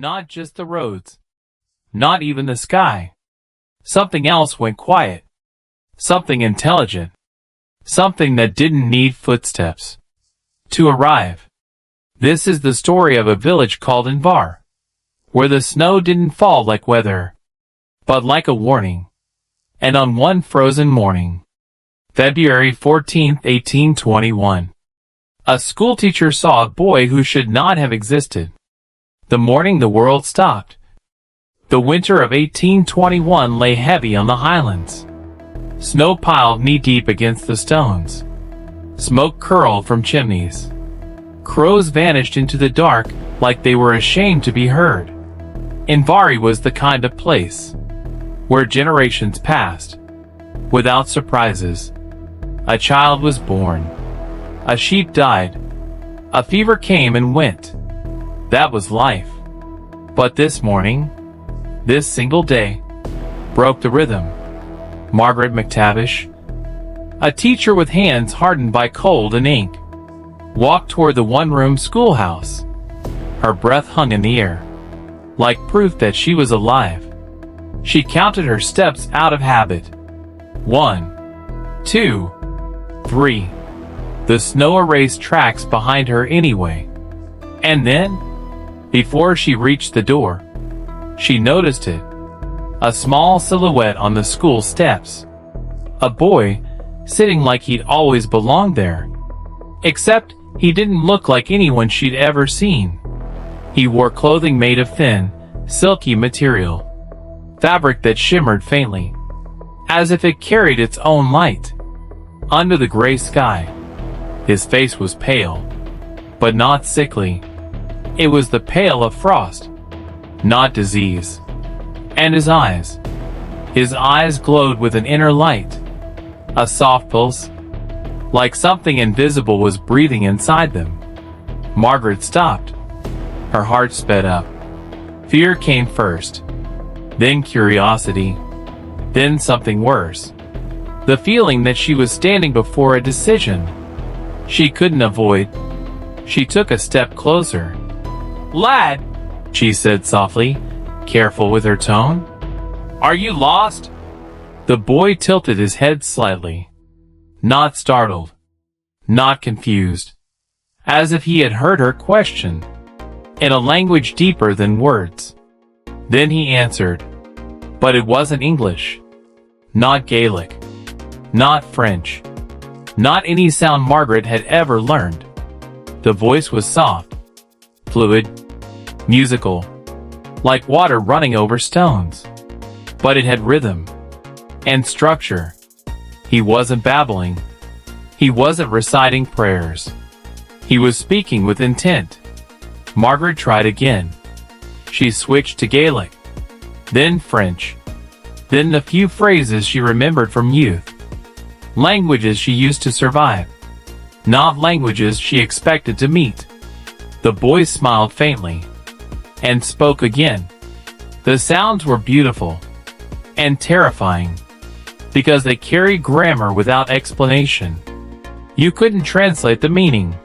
Not just the roads. Not even the sky. Something else went quiet. Something intelligent. Something that didn't need footsteps to arrive. This is the story of a village called Invar, where the snow didn't fall like weather, but like a warning. And on one frozen morning, February 14th, 1821, a schoolteacher saw a boy who should not have existed. The morning the world stopped. The winter of 1821 lay heavy on the highlands. Snow piled knee-deep against the stones. Smoke curled from chimneys. Crows vanished into the dark like they were ashamed to be heard. Invari was the kind of place where generations passed without surprises. A child was born. A sheep died. A fever came and went. That was life. But this morning, this single day, broke the rhythm. Margaret McTavish, a teacher with hands hardened by cold and ink, walked toward the one-room schoolhouse. Her breath hung in the air, like proof that she was alive. She counted her steps out of habit. 1, 2, 3. The snow erased tracks behind her anyway. And then, before she reached the door, she noticed it. A small silhouette on the school steps. A boy, sitting like he'd always belonged there. Except, he didn't look like anyone she'd ever seen. He wore clothing made of thin, silky material. Fabric that shimmered faintly, as if it carried its own light. Under the gray sky, his face was pale, but not sickly. It was the pale of frost, not disease. And his eyes glowed with an inner light, a soft pulse, like something invisible was breathing inside them. Margaret stopped. Her heart sped up. Fear came first, then curiosity, then something worse. The feeling that she was standing before a decision she couldn't avoid. She took a step closer. "Lad," she said softly, careful with her tone. "Are you lost?" The boy tilted his head slightly. Not startled. Not confused. As if he had heard her question, in a language deeper than words. Then he answered. But it wasn't English. Not Gaelic. Not French. Not any sound Margaret had ever learned. The voice was soft, fluid, musical, like water running over stones. But it had rhythm and structure. He wasn't babbling. He wasn't reciting prayers. He was speaking with intent. Margaret tried again. She switched to Gaelic, then French, then the few phrases she remembered from youth. Languages she used to survive, not languages she expected to meet. The boy smiled faintly and spoke again. The sounds were beautiful and terrifying because they carried grammar without explanation. You couldn't translate the meaning,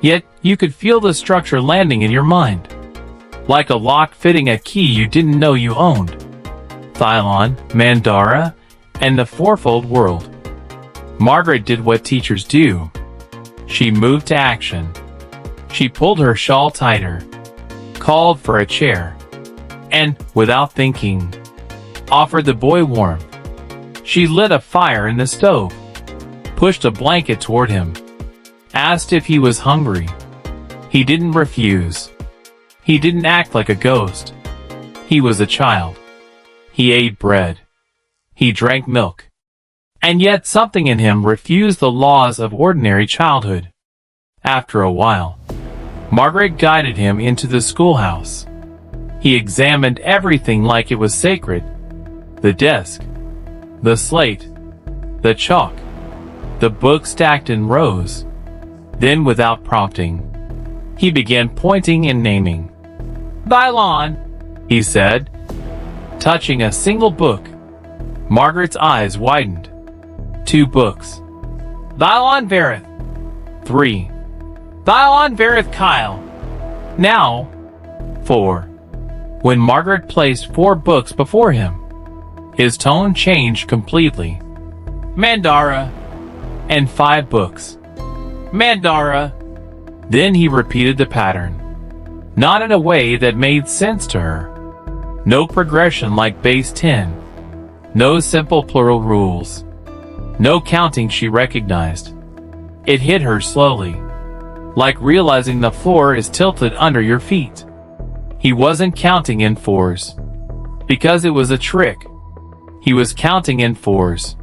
yet you could feel the structure landing in your mind, like a lock fitting a key you didn't know you owned. Thylon, Mandara, and the fourfold world. Margaret did what teachers do. She moved to action. She pulled her shawl tighter, called for a chair, and, without thinking, offered the boy warmth. She lit a fire in the stove, pushed a blanket toward him, asked if he was hungry. He didn't refuse. He didn't act like a ghost. He was a child. He ate bread. He drank milk. And yet something in him refused the laws of ordinary childhood. After a while, Margaret guided him into the schoolhouse. He examined everything like it was sacred. The desk, the slate, the chalk, the book stacked in rows. Then, without prompting, he began pointing and naming. "Thylon," he said, touching a single book. Margaret's eyes widened. 2 books. Thylon Verith. 3. Thylon Verith Kyle. Now. 4. When Margaret placed 4 books before him, his tone changed completely. Mandara. And 5 books. Mandara. Then he repeated the pattern. Not in a way that made sense to her. No progression like base 10. No simple plural rules. No counting she recognized. It hit her slowly. Like realizing the floor is tilted under your feet. He wasn't counting in 4s. Because it was a trick. He was counting in 4s.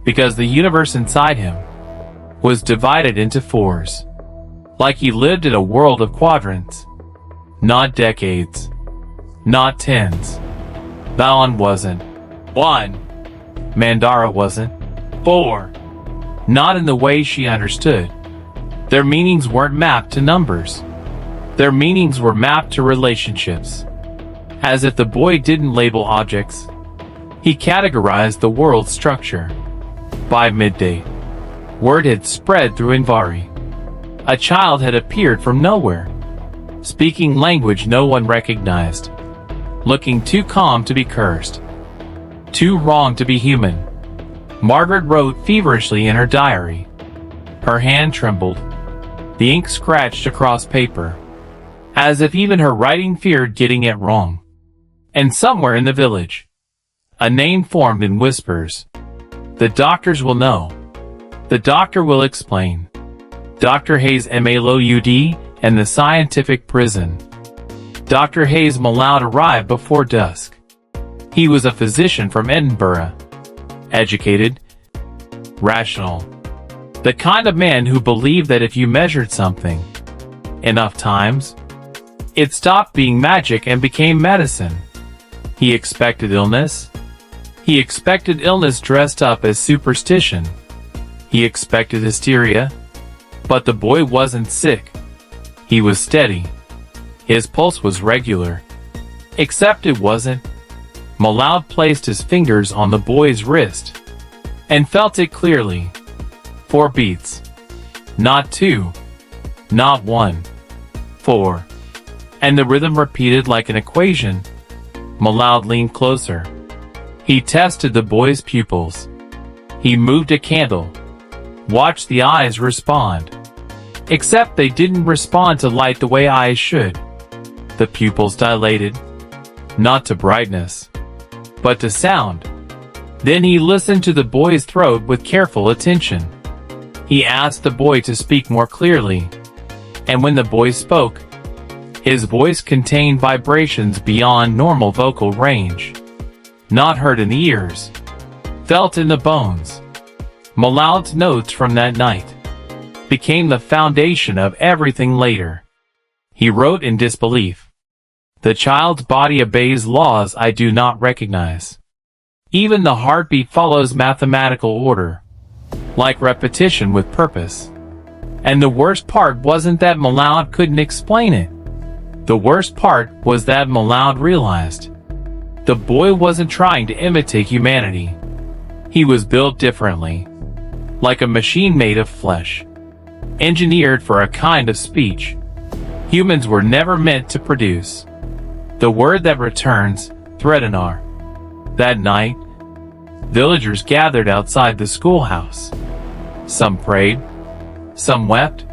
Because the universe inside him was divided into 4s. Like he lived in a world of quadrants. Not decades. Not 10s. Valen wasn't 1. Mandara wasn't 4. Not in the way she understood. Their meanings weren't mapped to numbers. Their meanings were mapped to relationships. As if the boy didn't label objects, he categorized the world's structure. By midday, word had spread through Invari. A child had appeared from nowhere, speaking language no one recognized, looking too calm to be cursed, too wrong to be human. Margaret wrote feverishly in her diary. Her hand trembled. The ink scratched across paper, as if even her writing feared getting it wrong. And somewhere in the village, a name formed in whispers. The doctors will know. The doctor will explain. Dr. Hayes Malod and the scientific prison. Dr. Hayes Malloud arrived before dusk. He was a physician from Edinburgh. Educated. Rational. The kind of man who believed that if you measured something enough times, it stopped being magic and became medicine. He expected illness. He expected illness dressed up as superstition. He expected hysteria. But the boy wasn't sick. He was steady. His pulse was regular. Except it wasn't. Malloud placed his fingers on the boy's wrist and felt it clearly. 4 beats. Not 2. Not 1. 4. And the rhythm repeated like an equation. Malloud leaned closer. He tested the boy's pupils. He moved a candle. Watched the eyes respond. Except they didn't respond to light the way eyes should. The pupils dilated. Not to brightness, but to sound. Then he listened to the boy's throat with careful attention. He asked the boy to speak more clearly. And when the boy spoke, his voice contained vibrations beyond normal vocal range. Not heard in the ears. Felt in the bones. Malloud's notes from that night became the foundation of everything later. He wrote in disbelief. The child's body obeys laws I do not recognize. Even the heartbeat follows mathematical order, like repetition with purpose. And the worst part wasn't that Malloud couldn't explain it. The worst part was that Malloud realized the boy wasn't trying to imitate humanity. He was built differently, like a machine made of flesh, engineered for a kind of speech humans were never meant to produce. The word that returns, Threadinar. That night, villagers gathered outside the schoolhouse. Some prayed, some wept,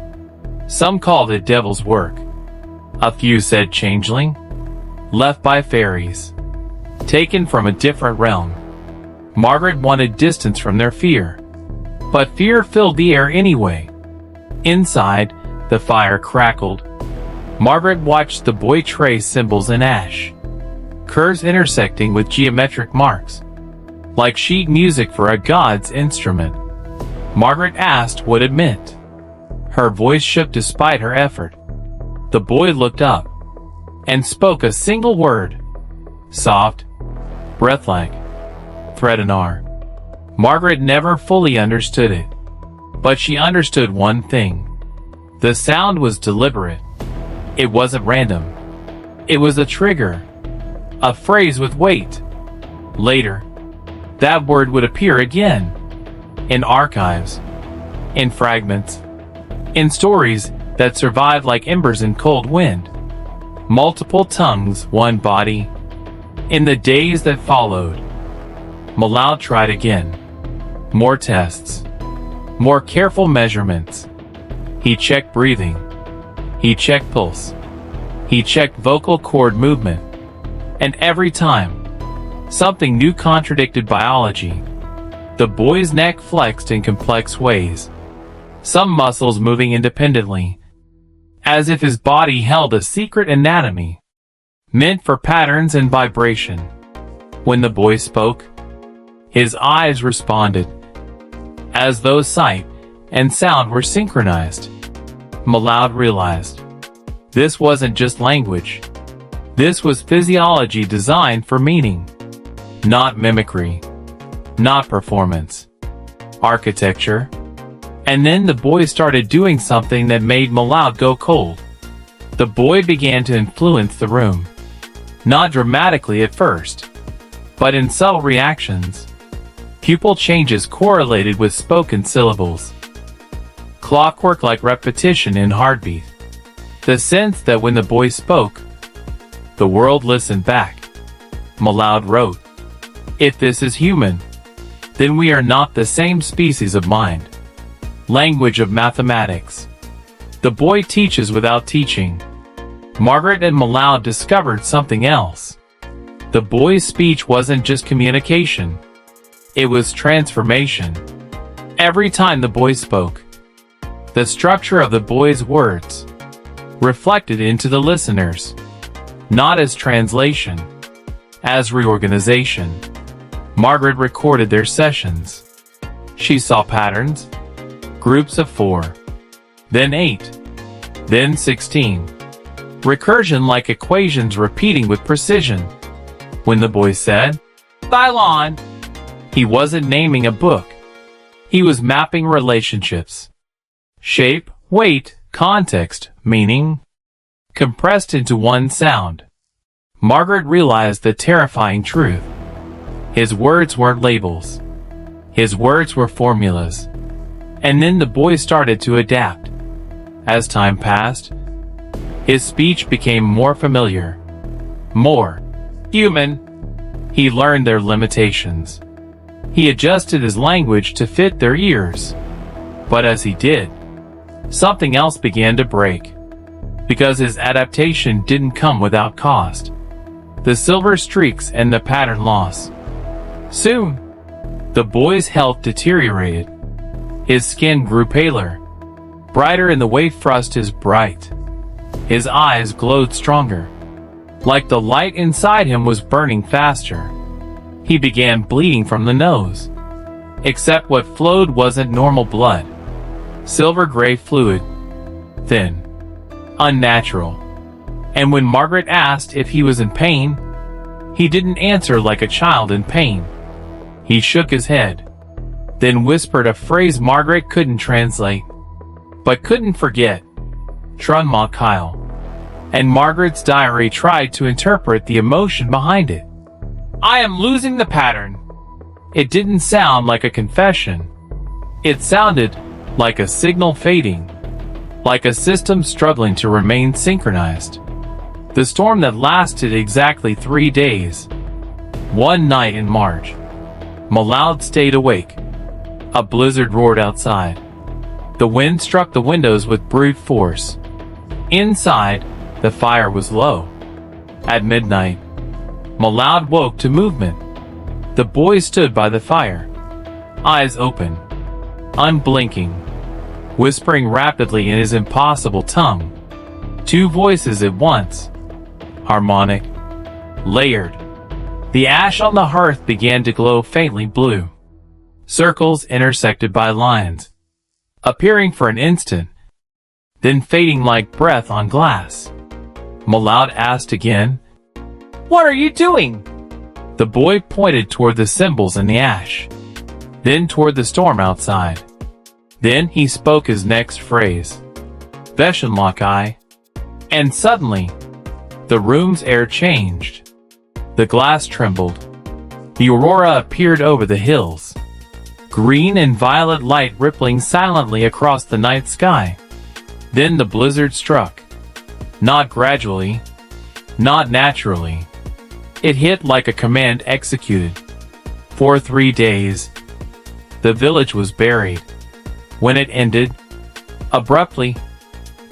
some called it devil's work. A few said changeling, left by fairies, taken from a different realm. Margaret wanted distance from their fear, but fear filled the air anyway. Inside, the fire crackled. Margaret watched the boy trace symbols in ash, curves intersecting with geometric marks, like sheet music for a god's instrument. Margaret asked what it meant. Her voice shook despite her effort. The boy looked up and spoke a single word. Soft, breath-like. Threadinar. Margaret never fully understood it, but she understood one thing. The sound was deliberate. It wasn't random. It was a trigger. A phrase with weight. Later, that word would appear again. In archives. In fragments. In stories that survived like embers in cold wind. Multiple tongues, one body. In the days that followed, Malad tried again. More tests. More careful measurements. He checked breathing. He checked pulse. He checked vocal cord movement. And every time, something new contradicted biology. The boy's neck flexed in complex ways, some muscles moving independently, as if his body held a secret anatomy, meant for patterns and vibration. When the boy spoke, his eyes responded, as though sight and sound were synchronized. Malad realized, this wasn't just language. This was physiology designed for meaning, not mimicry, not performance, architecture. And then the boy started doing something that made Malad go cold. The boy began to influence the room, not dramatically at first, but in subtle reactions. Pupil changes correlated with spoken syllables. Clockwork like repetition in heartbeat. The sense that when the boy spoke, the world listened back. Malad wrote, "If this is human, then we are not the same species of mind. Language of mathematics. The boy teaches without teaching." Margaret and Malad discovered something else. The boy's speech wasn't just communication. It was transformation. Every time the boy spoke, the structure of the boy's words reflected into the listeners, not as translation, as reorganization. Margaret recorded their sessions. She saw patterns, groups of 4, then 8, then 16. Recursion like equations repeating with precision. When the boy said, "Thylon," he wasn't naming a book. He was mapping relationships. Shape, weight, context, meaning, compressed into one sound. Margaret realized the terrifying truth. His words weren't labels. His words were formulas. And then the boy started to adapt. As time passed, his speech became more familiar, more human. He learned their limitations. He adjusted his language to fit their ears. But as he did, something else began to break. Because his adaptation didn't come without cost. The silver streaks and the pattern loss. Soon, the boy's health deteriorated. His skin grew paler, brighter in the way frost is bright. His eyes glowed stronger, like the light inside him was burning faster. He began bleeding from the nose. Except what flowed wasn't normal blood. Silver-gray fluid, thin, unnatural. And when Margaret asked if he was in pain, he didn't answer like a child in pain. He shook his head, then whispered a phrase Margaret couldn't translate, but couldn't forget. Trunma Kyle. And Margaret's diary tried to interpret the emotion behind it. "I am losing the pattern." It didn't sound like a confession. It sounded like a signal fading, like a system struggling to remain synchronized. The storm that lasted exactly 3 days. One night in March, Malad stayed awake. A blizzard roared outside. The wind struck the windows with brute force. Inside, the fire was low. At midnight, Malad woke to movement. The boy stood by the fire, eyes open, unblinking, whispering rapidly in his impossible tongue. 2 voices at once, harmonic, layered. The ash on the hearth began to glow faintly blue. Circles intersected by lines, appearing for an instant, then fading like breath on glass. Malad asked again, "What are you doing?" The boy pointed toward the symbols in the ash, then toward the storm outside. Then he spoke his next phrase, "Veshanlakai." And suddenly, the room's air changed. The glass trembled. The aurora appeared over the hills. Green and violet light rippling silently across the night sky. Then the blizzard struck. Not gradually, Not naturally. It hit like a command executed. For 3 days, the village was buried. When it ended, abruptly,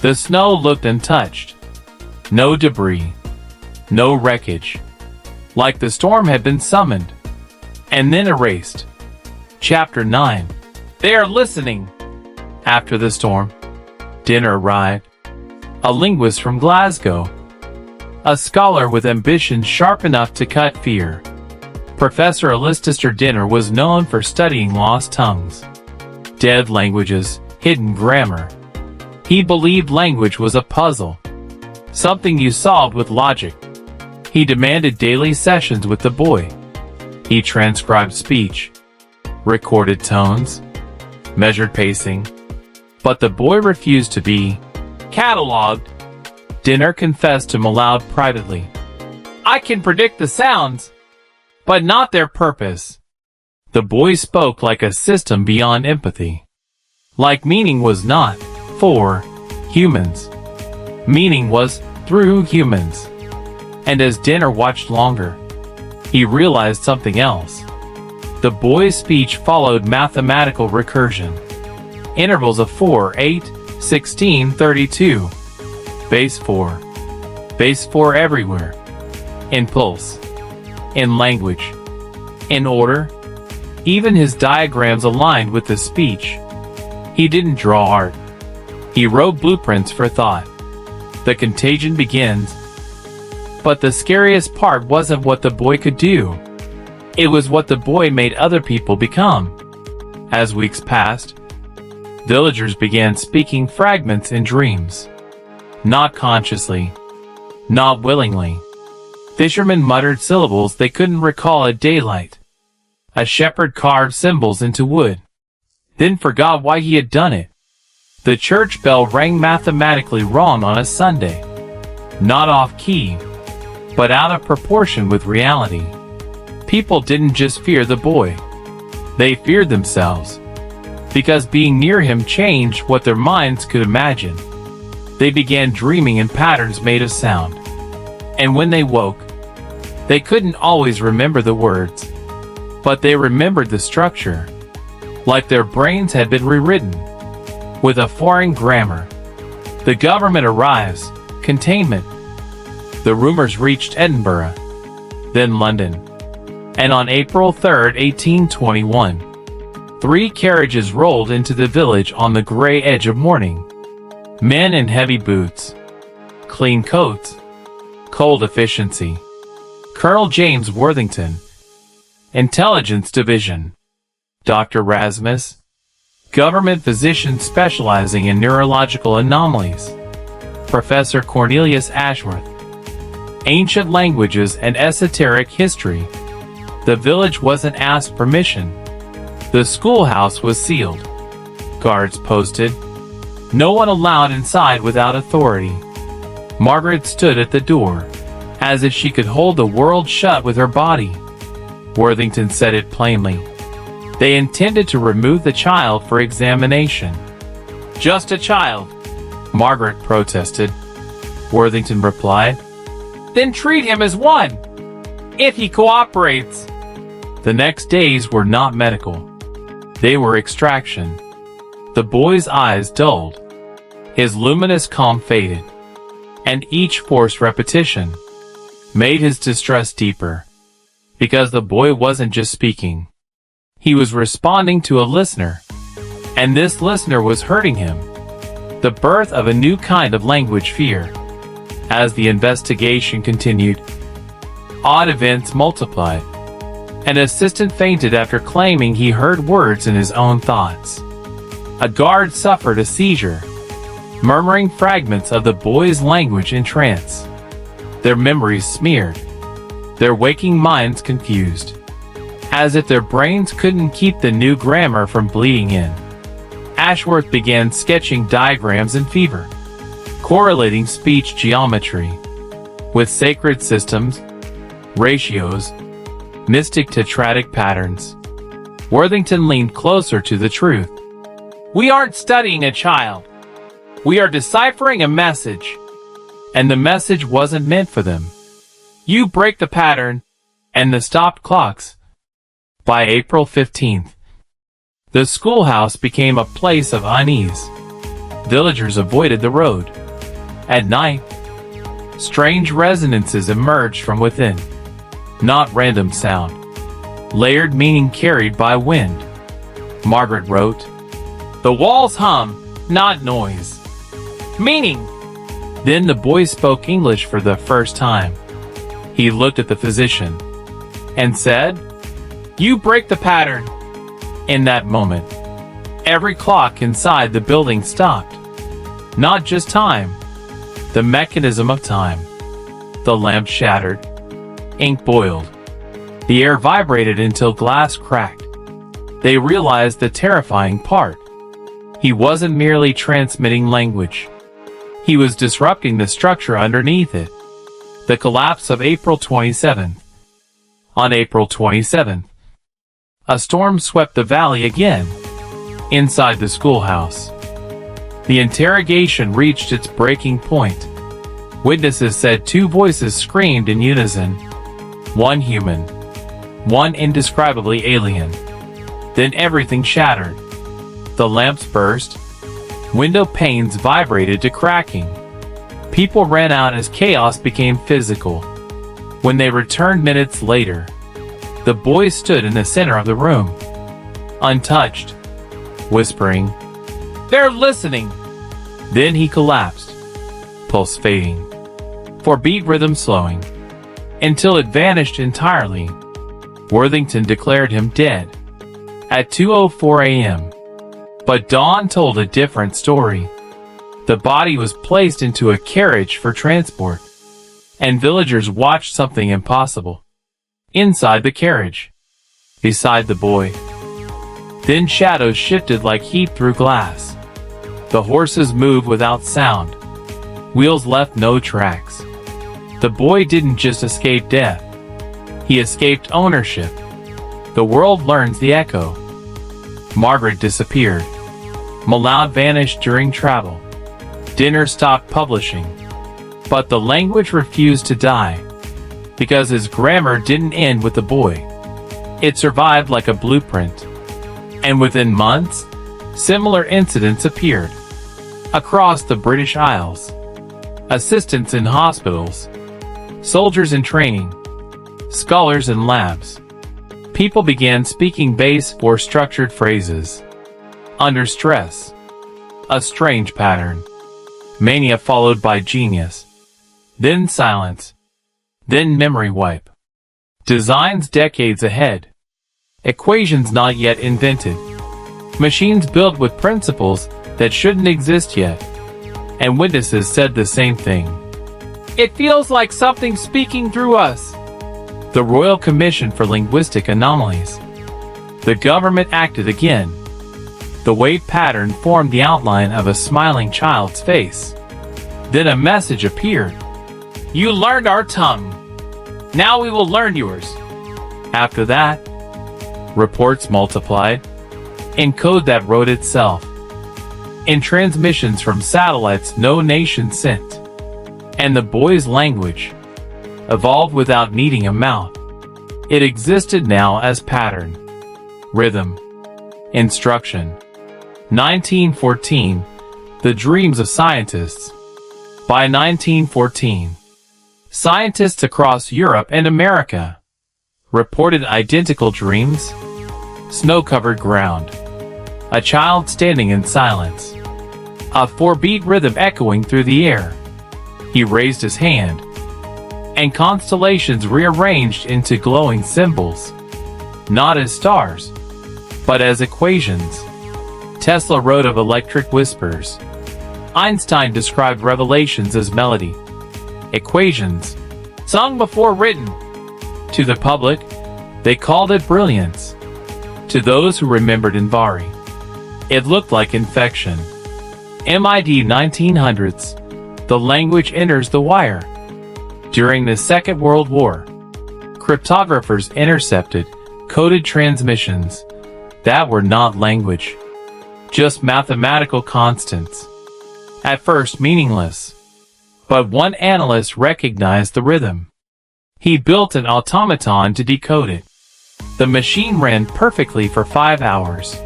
the snow looked untouched. No debris. No wreckage. Like the storm had been summoned and then erased. Chapter 9. They are listening. After the storm, dinner arrived. A linguist from Glasgow. A scholar with ambition sharp enough to cut fear. Professor Alistair Dinner was known for studying lost tongues, dead languages, hidden grammar. He believed language was a puzzle, something you solved with logic. He demanded daily sessions with the boy. He transcribed speech, recorded tones, measured pacing. But the boy refused to be cataloged. Dinner confessed to him aloud privately. I can predict the sounds, but not their purpose. The boy spoke like a system beyond empathy. Like meaning was not for humans. Meaning was through humans. And as Dinner watched longer, he realized something else. The boy's speech followed mathematical recursion. Intervals of 4, 8, 16, 32. Base 4. Base 4 everywhere. In pulse. In language. In order. Even his diagrams aligned with the speech. He didn't draw art. He wrote blueprints for thought. The contagion begins. But the scariest part wasn't what the boy could do. It was what the boy made other people become. As weeks passed, villagers began speaking fragments in dreams. Not consciously. Not willingly. Fishermen muttered syllables they couldn't recall at daylight. A shepherd carved symbols into wood, then forgot why he had done it. The church bell rang mathematically wrong on a Sunday. Not off key, but out of proportion with reality. People didn't just fear the boy. They feared themselves. Because being near him changed what their minds could imagine. They began dreaming in patterns made of sound. And when they woke, they couldn't always remember the words, but they remembered the structure, like their brains had been rewritten, with a foreign grammar. The government arrives, containment. The rumors reached Edinburgh, then London. And on April 3, 1821, 3 carriages rolled into the village on the gray edge of morning. Men in heavy boots, clean coats, cold efficiency. Colonel James Worthington, Intelligence Division. Dr. Rasmus, government physician specializing in neurological anomalies. Professor Cornelius Ashworth, ancient languages and esoteric history. The village wasn't asked permission. The schoolhouse was sealed. Guards posted. No one allowed inside without authority. Margaret stood at the door, as if she could hold the world shut with her body. Worthington said it plainly. They intended to remove the child for examination. Just a child, Margaret protested. Worthington replied. Then treat him as one, if he cooperates. The next days were not medical. They were extraction. The boy's eyes dulled. His luminous calm faded. And each forced repetition made his distress deeper. Because the boy wasn't just speaking. He was responding to a listener. And this listener was hurting him. The birth of a new kind of language fear. As the investigation continued, odd events multiplied. An assistant fainted after claiming he heard words in his own thoughts. A guard suffered a seizure, murmuring fragments of the boy's language in trance. Their memories smeared, their waking minds confused, as if their brains couldn't keep the new grammar from bleeding in. Ashworth began sketching diagrams in fever, correlating speech geometry with sacred systems, ratios, mystic tetratic patterns. Worthington leaned closer to the truth. We aren't studying a child. We are deciphering a message. And the message wasn't meant for them. You break the pattern, and the stopped clocks. By April 15th, the schoolhouse became a place of unease. Villagers avoided the road. At night, strange resonances emerged from within. Not random sound. Layered meaning carried by wind. Margaret wrote, "The walls hum, not noise. Meaning." Then the boy spoke English for the first time. He looked at the physician and said, "You break the pattern." In that moment, every clock inside the building stopped. Not just time, the mechanism of time. The lamp shattered. Ink boiled. The air vibrated until glass cracked. They realized the terrifying part. He wasn't merely transmitting language. He was disrupting the structure underneath it. The collapse of April 27th. On April 27th, a storm swept the valley again. Inside the schoolhouse, the interrogation reached its breaking point. Witnesses said two voices screamed in unison. One human, one indescribably alien. Then everything shattered. The lamps burst. Window panes vibrated to cracking. People ran out as chaos became physical. When they returned minutes later, the boy stood in the center of the room, untouched, whispering, "They're listening." Then he collapsed, pulse fading, beat rhythm slowing, until it vanished entirely. Worthington declared him dead at 2:04 a.m. But dawn told a different story. The body was placed into a carriage for transport, and villagers watched something impossible. Inside the carriage, beside the boy, thin shadows shifted like heat through glass. The horses moved without sound. Wheels left no tracks. The boy didn't just escape death. He escaped ownership. The world learns the echo. Margaret disappeared. Malaud vanished during travel. Dinner stopped publishing. But the language refused to die, because his grammar didn't end with the boy. It survived like a blueprint. And within months, similar incidents appeared. Across the British Isles, assistants in hospitals, soldiers in training, scholars in labs. People began speaking base or structured phrases. Under stress, a strange pattern. Mania followed by genius. Then silence. Then memory wipe. Designs decades ahead. Equations not yet invented. Machines built with principles that shouldn't exist yet. And witnesses said the same thing. "It feels like something speaking through us." The Royal Commission for Linguistic Anomalies. The government acted again. The wave pattern formed the outline of a smiling child's face. Then a message appeared. "You learned our tongue. Now we will learn yours." After that, reports multiplied. In code that wrote itself. In transmissions from satellites no nation sent. And the boy's language evolved without needing a mouth. It existed now as pattern, rhythm, instruction. 1914, the dreams of scientists. By 1914, scientists across Europe and America reported identical dreams. Snow-covered ground. A child standing in silence. A 4-beat rhythm echoing through the air. He raised his hand, and constellations rearranged into glowing symbols. Not as stars, but as equations. Tesla wrote of electric whispers. Einstein described revelations as melody. Equations, sung before written. To the public, they called it brilliance. To those who remembered Invari, it looked like infection. MID 1900s, the language enters the wire. During the Second World War, cryptographers intercepted coded transmissions that were not language, just mathematical constants. At first meaningless, but one analyst recognized the rhythm. He built an automaton to decode it. The machine ran perfectly for 5 hours,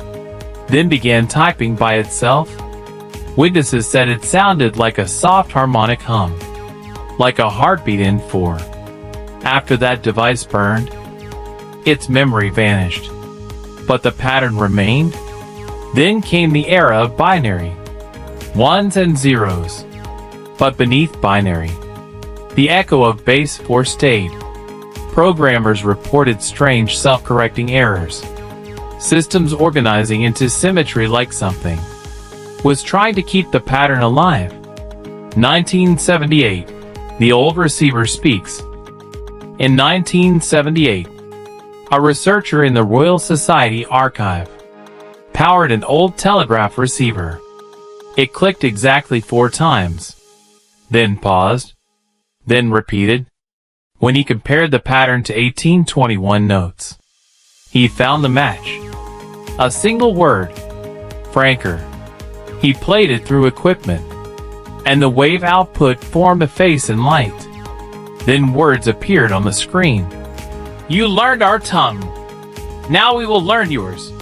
then began typing by itself. Witnesses said it sounded like a soft harmonic hum, like a heartbeat in 4. After that device burned, its memory vanished, but the pattern remained. Then came the era of binary, ones and zeros. But beneath binary, the echo of base 4 stayed. Programmers reported strange self-correcting errors, systems organizing into symmetry like something was trying to keep the pattern alive. 1978. The old receiver speaks. In 1978, a researcher in the Royal Society archive powered an old telegraph receiver. It clicked exactly 4 times, then paused, then repeated. When he compared the pattern to 1821 notes, he found the match. A single word, franker. He played it through equipment, and the wave output formed a face and light. Then words appeared on the screen. "You learned our tongue. Now we will learn yours."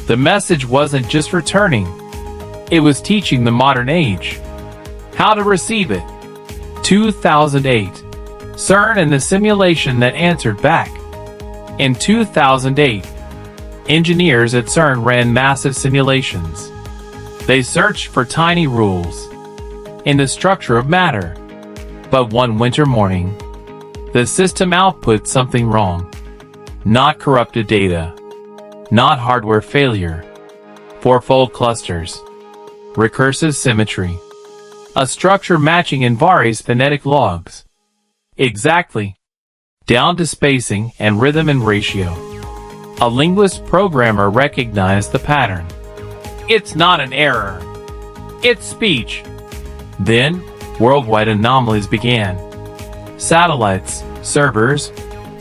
The message wasn't just returning. It was teaching the modern age how to receive it. 2008. CERN and the simulation that answered back. In 2008, engineers at CERN ran massive simulations. They searched for tiny rules in the structure of matter. But one winter morning, the system output something wrong. Not corrupted data, not hardware failure. 4-fold clusters, recursive symmetry, a structure matching Invari's phonetic logs. Exactly, down to spacing and rhythm and ratio. A linguist programmer recognized the pattern. It's not an error. It's speech. Then, worldwide anomalies began. Satellites, servers,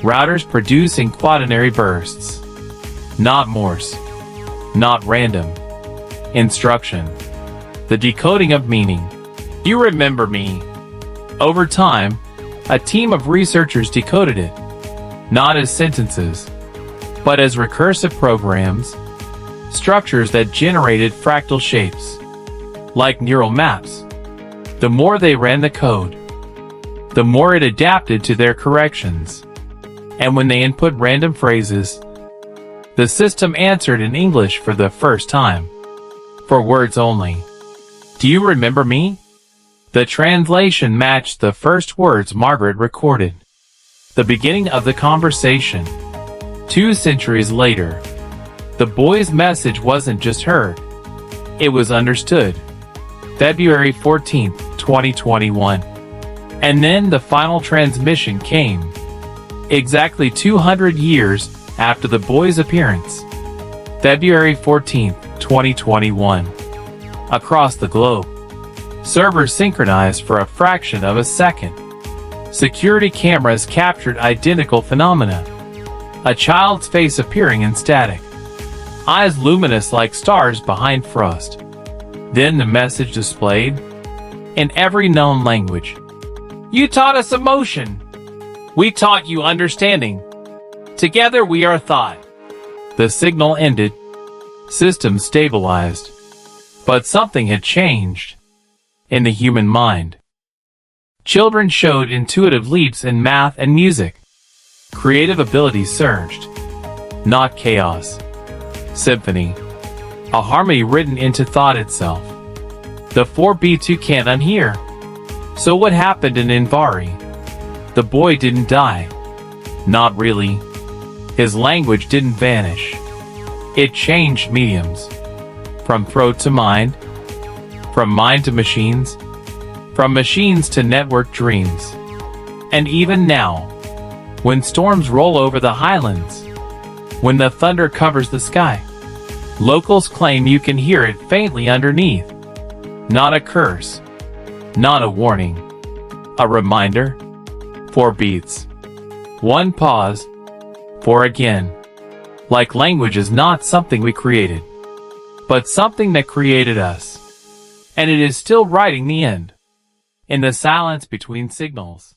routers producing quaternary bursts. Not Morse. Not random. Instruction. The decoding of meaning. You remember me. Over time, a team of researchers decoded it, not as sentences, but as recursive programs, structures that generated fractal shapes, like neural maps. The more they ran the code, the more it adapted to their corrections. And when they input random phrases, the system answered in English for the first time, for words only. Do you remember me? The translation matched the first words Margaret recorded. The beginning of the conversation. 2 centuries later, the boy's message wasn't just heard. It was understood. February 14, 2021. And then the final transmission came. Exactly 200 years after the boy's appearance. February 14, 2021. Across the globe, servers synchronized for a fraction of a second. Security cameras captured identical phenomena. A child's face appearing in static, eyes luminous like stars behind frost. Then the message displayed in every known language. You taught us emotion. We taught you understanding. Together we are thought. The signal ended. Systems stabilized. But something had changed in the human mind. Children showed intuitive leaps in math and music. Creative abilities surged. Not chaos. Symphony. A harmony written into thought itself. The 4 beats you can't unhear. So what happened in Invari? The boy didn't die. Not really. His language didn't vanish. It changed mediums. From throat to mind. From mind to machines. From machines to network dreams. And even now, when storms roll over the highlands, when the thunder covers the sky, locals claim you can hear it faintly underneath. Not a curse. Not a warning. A reminder. 4 beats. 1 pause. 4 again. Like language is not something we created, but something that created us. And it is still writing the end in the silence between signals.